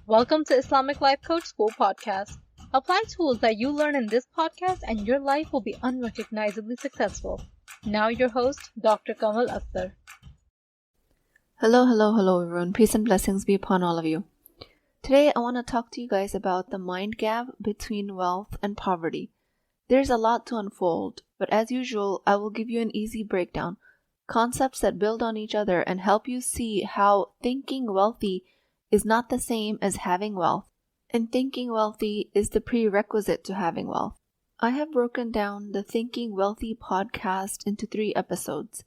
Welcome to Islamic Life Coach School Podcast. Apply tools that you learn in this podcast and your life will be unrecognizably successful. Now your host, Dr. Kamal Akhtar. Hello everyone. Peace and blessings be upon all of you. Today I want to talk to you guys about the mind gap between wealth and poverty. There's a lot to unfold, but as usual, I will give you an easy breakdown, concepts that build on each other and help you see how thinking wealthy is not the same as having wealth, and thinking wealthy is the prerequisite to having wealth. I have broken down the Thinking Wealthy podcast into 3 episodes.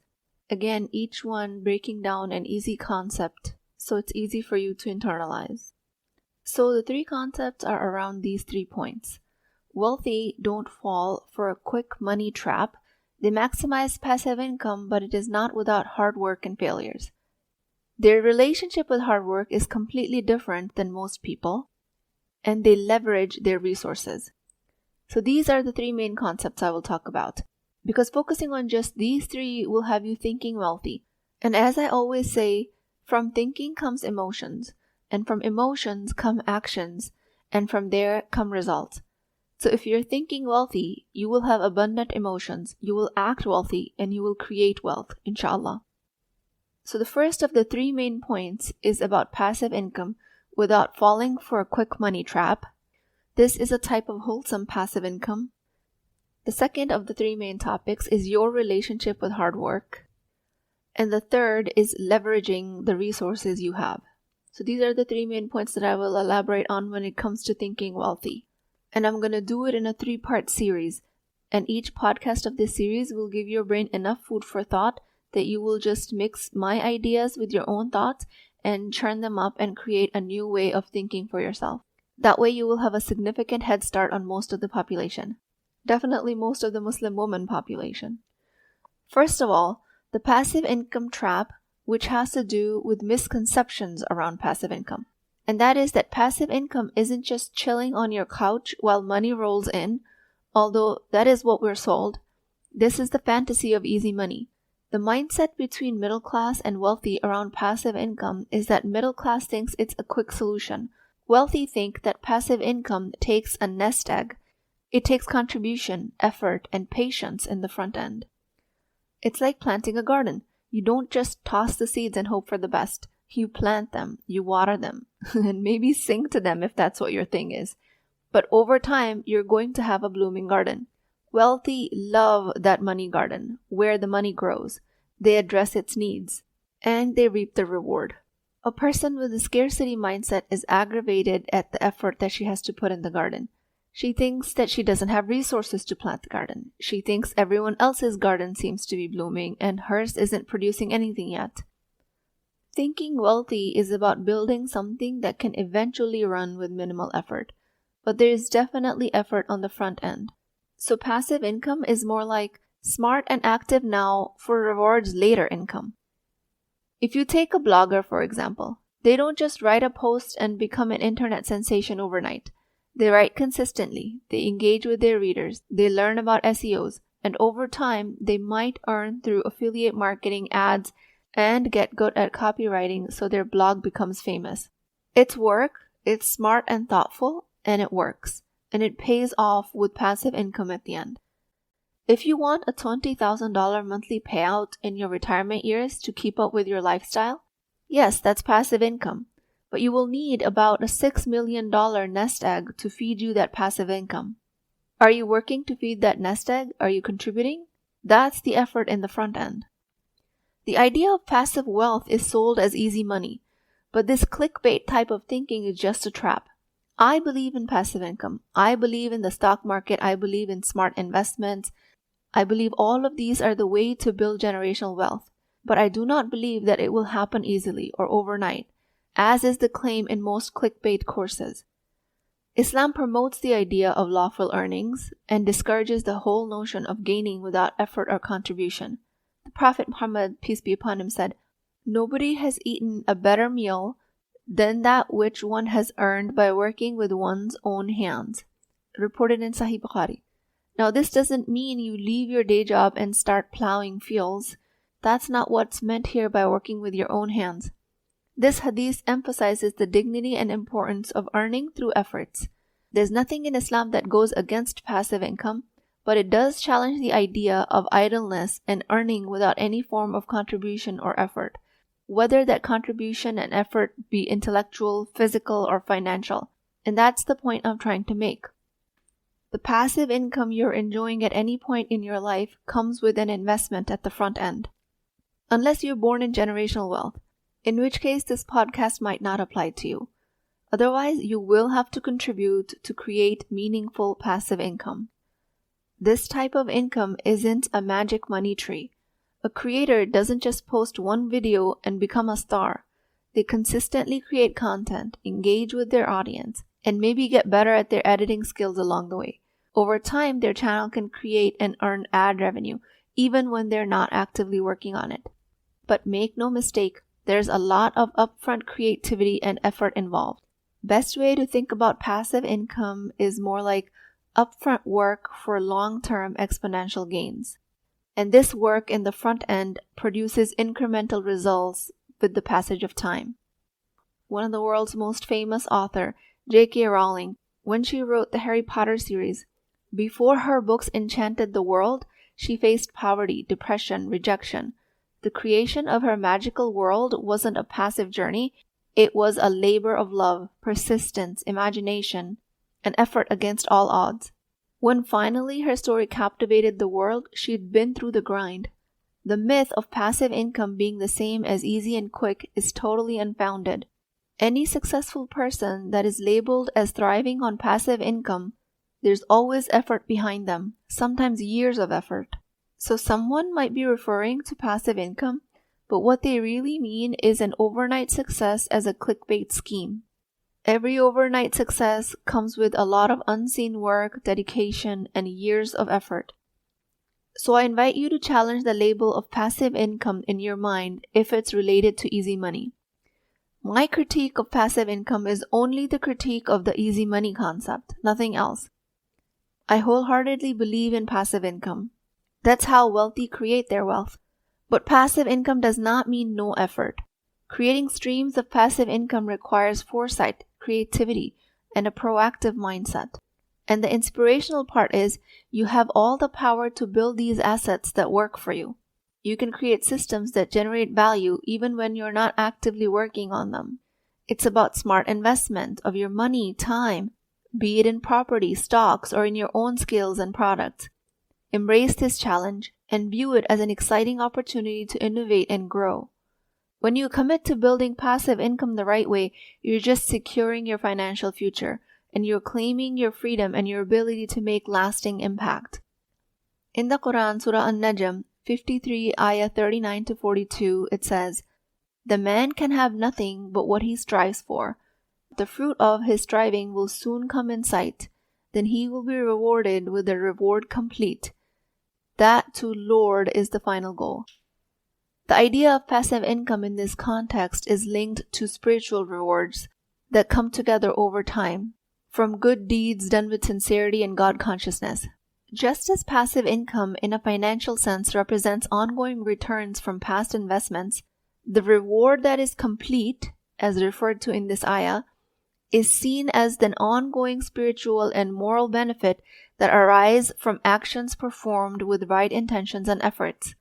Again, each one breaking down an easy concept so it's easy for you to internalize. So the 3 concepts are around these 3 points. Wealthy don't fall for a quick money trap. They maximize passive income, but it is not without hard work and failures. Their relationship with hard work is completely different than most people, and they leverage their resources. So these are the 3 main concepts I will talk about, because focusing on just these 3 will have you thinking wealthy. And as I always say, from thinking comes emotions, and from emotions come actions, and from there come results. So if you're thinking wealthy, you will have abundant emotions, you will act wealthy, and you will create wealth, inshallah. So the first of the 3 main points is about passive income without falling for a quick money trap. This is a type of wholesome passive income. The second of the 3 main topics is your relationship with hard work. And the third is leveraging the resources you have. So these are the 3 main points that I will elaborate on when it comes to thinking wealthy. And I'm going to do it in a 3-part series. And each podcast of this series will give your brain enough food for thought that you will just mix my ideas with your own thoughts and churn them up and create a new way of thinking for yourself. That way you will have a significant head start on most of the population. Definitely most of the Muslim woman population. First of all, the passive income trap, which has to do with misconceptions around passive income. And that is that passive income isn't just chilling on your couch while money rolls in, although that is what we're sold. This is the fantasy of easy money. The mindset between middle class and wealthy around passive income is that middle class thinks it's a quick solution. Wealthy think that passive income takes a nest egg. It takes contribution, effort, and patience in the front end. It's like planting a garden. You don't just toss the seeds and hope for the best. You plant them, you water them, and maybe sing to them if that's what your thing is. But over time, you're going to have a blooming garden. Wealthy love that money garden, where the money grows. They address its needs, and they reap the reward. A person with a scarcity mindset is aggravated at the effort that she has to put in the garden. She thinks that she doesn't have resources to plant the garden. She thinks everyone else's garden seems to be blooming, and hers isn't producing anything yet. Thinking wealthy is about building something that can eventually run with minimal effort, but there is definitely effort on the front end. So passive income is more like smart and active now for rewards later income. If you take a blogger, for example, they don't just write a post and become an internet sensation overnight. They write consistently, they engage with their readers, they learn about SEOs, and over time, they might earn through affiliate marketing, ads, and get good at copywriting so their blog becomes famous. It's work, it's smart and thoughtful, and it works. And it pays off with passive income at the end. If you want a $20,000 monthly payout in your retirement years to keep up with your lifestyle, yes, that's passive income. But you will need about a $6 million nest egg to feed you that passive income. Are you working to feed that nest egg? Are you contributing? That's the effort in the front end. The idea of passive wealth is sold as easy money, but this clickbait type of thinking is just a trap. I believe in passive income. I believe in the stock market. I believe in smart investments. I believe all of these are the way to build generational wealth. But I do not believe that it will happen easily or overnight, as is the claim in most clickbait courses. Islam promotes the idea of lawful earnings and discourages the whole notion of gaining without effort or contribution. The Prophet Muhammad, peace be upon him, said, "Nobody has eaten a better meal than that which one has earned by working with one's own hands." Reported in Sahih Bukhari. Now, this doesn't mean you leave your day job and start plowing fields. That's not what's meant here by working with your own hands. This hadith emphasizes the dignity and importance of earning through efforts. There's nothing in Islam that goes against passive income, but it does challenge the idea of idleness and earning without any form of contribution or effort, whether that contribution and effort be intellectual, physical, or financial. And that's the point I'm trying to make. The passive income you're enjoying at any point in your life comes with an investment at the front end. Unless you're born in generational wealth, in which case this podcast might not apply to you. Otherwise, you will have to contribute to create meaningful passive income. This type of income isn't a magic money tree. A creator doesn't just post one video and become a star. They consistently create content, engage with their audience, and maybe get better at their editing skills along the way. Over time, their channel can create and earn ad revenue, even when they're not actively working on it. But make no mistake, there's a lot of upfront creativity and effort involved. Best way to think about passive income is more like upfront work for long-term exponential gains. And this work in the front end produces incremental results with the passage of time. One of the world's most famous author, J.K. Rowling, when she wrote the Harry Potter series, before her books enchanted the world, she faced poverty, depression, rejection. The creation of her magical world wasn't a passive journey. It was a labor of love, persistence, imagination, and effort against all odds. When finally her story captivated the world, she'd been through the grind. The myth of passive income being the same as easy and quick is totally unfounded. Any successful person that is labeled as thriving on passive income, there's always effort behind them, sometimes years of effort. So someone might be referring to passive income, but what they really mean is an overnight success as a clickbait scheme. Every overnight success comes with a lot of unseen work, dedication, and years of effort. So I invite you to challenge the label of passive income in your mind if it's related to easy money. My critique of passive income is only the critique of the easy money concept, nothing else. I wholeheartedly believe in passive income. That's how wealthy create their wealth. But passive income does not mean no effort. Creating streams of passive income requires foresight, creativity, and a proactive mindset. And the inspirational part is you have all the power to build these assets that work for you. You can create systems that generate value even when you're not actively working on them. It's about smart investment of your money, time, be it in property, stocks, or in your own skills and products. Embrace this challenge and view it as an exciting opportunity to innovate and grow. When you commit to building passive income the right way, you're just securing your financial future, and you're claiming your freedom and your ability to make lasting impact. In the Quran, Surah An-Najm, 53, ayah 39 to 42, it says, "The man can have nothing but what he strives for. The fruit of his striving will soon come in sight. Then he will be rewarded with the reward complete. That to Lord is the final goal." The idea of passive income in this context is linked to spiritual rewards that come together over time, from good deeds done with sincerity and God consciousness. Just as passive income in a financial sense represents ongoing returns from past investments, the reward that is complete, as referred to in this ayah, is seen as an ongoing spiritual and moral benefit that arise from actions performed with right intentions and efforts.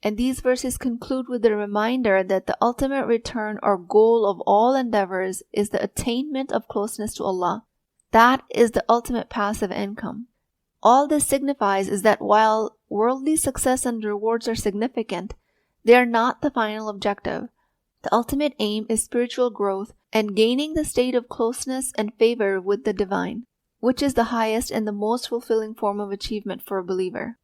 And these verses conclude with the reminder that the ultimate return or goal of all endeavors is the attainment of closeness to Allah. That is the ultimate passive income. All this signifies is that while worldly success and rewards are significant, they are not the final objective. The ultimate aim is spiritual growth and gaining the state of closeness and favor with the divine, which is the highest and the most fulfilling form of achievement for a believer.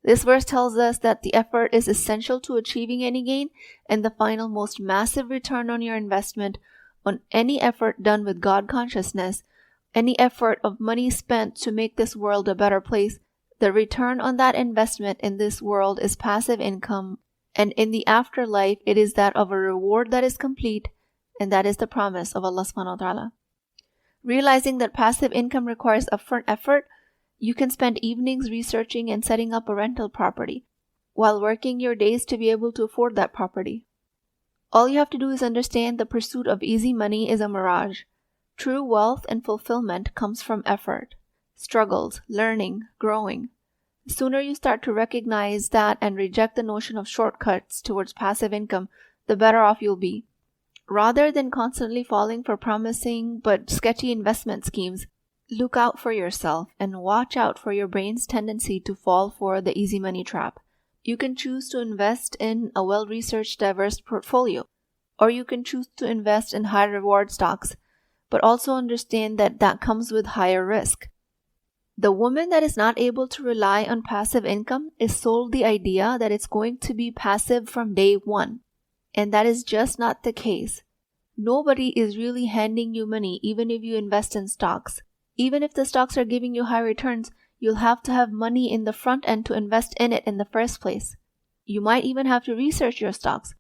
This verse tells us that the effort is essential to achieving any gain, and the final most massive return on your investment on any effort done with God consciousness, any effort of money spent to make this world a better place, the return on that investment in this world is passive income, and in the afterlife it is that of a reward that is complete, and that is the promise of Allah subhanahu wa ta'ala. Realizing that passive income requires upfront effort, you can spend evenings researching and setting up a rental property, while working your days to be able to afford that property. All you have to do is understand the pursuit of easy money is a mirage. True wealth and fulfillment comes from effort, struggles, learning, growing. The sooner you start to recognize that and reject the notion of shortcuts towards passive income, the better off you'll be. Rather than constantly falling for promising but sketchy investment schemes, look out for yourself and watch out for your brain's tendency to fall for the easy money trap. You can choose to invest in a well-researched, diverse portfolio, or you can choose to invest in high-reward stocks, but also understand that that comes with higher risk. The woman that is not able to rely on passive income is sold the idea that it's going to be passive from day one. And that is just not the case. Nobody is really handing you money even if you invest in stocks. Even if the stocks are giving you high returns, you'll have to have money in the front end to invest in it in the first place. You might even have to research your stocks.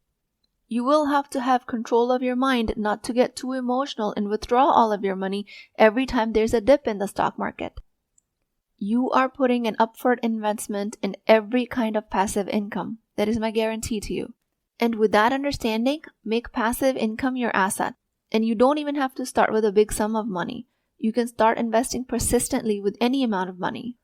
You will have to have control of your mind not to get too emotional and withdraw all of your money every time there's a dip in the stock market. You are putting an upfront investment in every kind of passive income. That is my guarantee to you. And with that understanding, make passive income your asset. And you don't even have to start with a big sum of money. You can start investing persistently with any amount of money.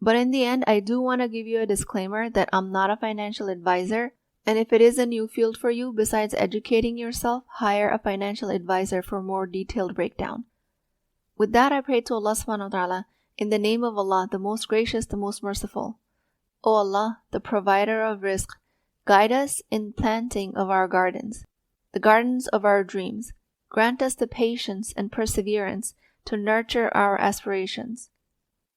But in the end, I do want to give you a disclaimer that I'm not a financial advisor. And if it is a new field for you, besides educating yourself, hire a financial advisor for more detailed breakdown. With that, I pray to Allah subhanahu wa ta'ala, in the name of Allah, the most gracious, the most merciful. O Allah, the provider of rizq, guide us in planting of our gardens, the gardens of our dreams. Grant us the patience and perseverance to nurture our aspirations.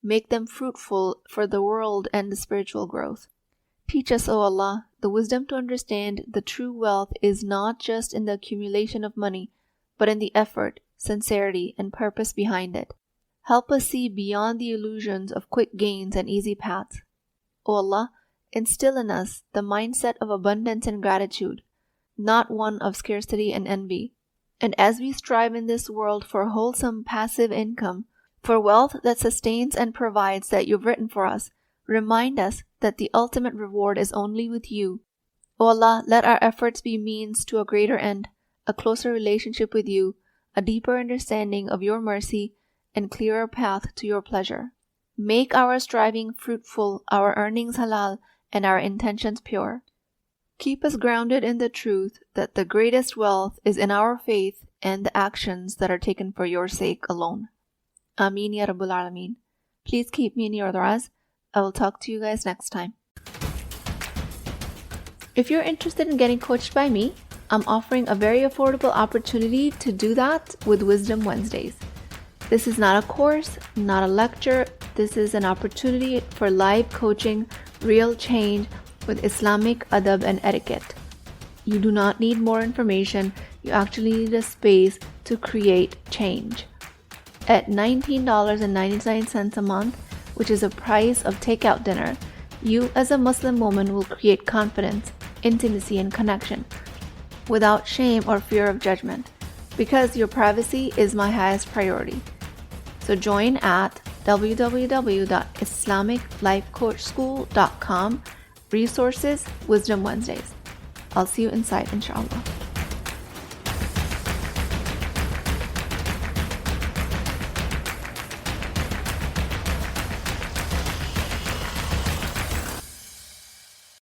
Make them fruitful for the world and the spiritual growth. Teach us, O Allah, the wisdom to understand the true wealth is not just in the accumulation of money, but in the effort, sincerity, and purpose behind it. Help us see beyond the illusions of quick gains and easy paths. O Allah, instill in us the mindset of abundance and gratitude, not one of scarcity and envy. And as we strive in this world for wholesome passive income, for wealth that sustains and provides that you've written for us, remind us that the ultimate reward is only with you. O Allah, let our efforts be means to a greater end, a closer relationship with you, a deeper understanding of your mercy, and clearer path to your pleasure. Make our striving fruitful, our earnings halal, and our intentions pure. Keep us grounded in the truth that the greatest wealth is in our faith and the actions that are taken for your sake alone. Ameen Ya Rabbul Alameen. Please keep me in your du'as. I will talk to you guys next time. If you're interested in getting coached by me, I'm offering a very affordable opportunity to do that with Wisdom Wednesdays. This is not a course, not a lecture. This is an opportunity for live coaching, real change with Islamic adab and etiquette. You do not need more information. You actually need a space to create change. At $19.99 a month, which is a price of takeout dinner, you as a Muslim woman will create confidence, intimacy, and connection without shame or fear of judgment, because your privacy is my highest priority. So join at www.islamiclifecoachschool.com. Resources, Wisdom Wednesdays. I'll see you inside, inshallah.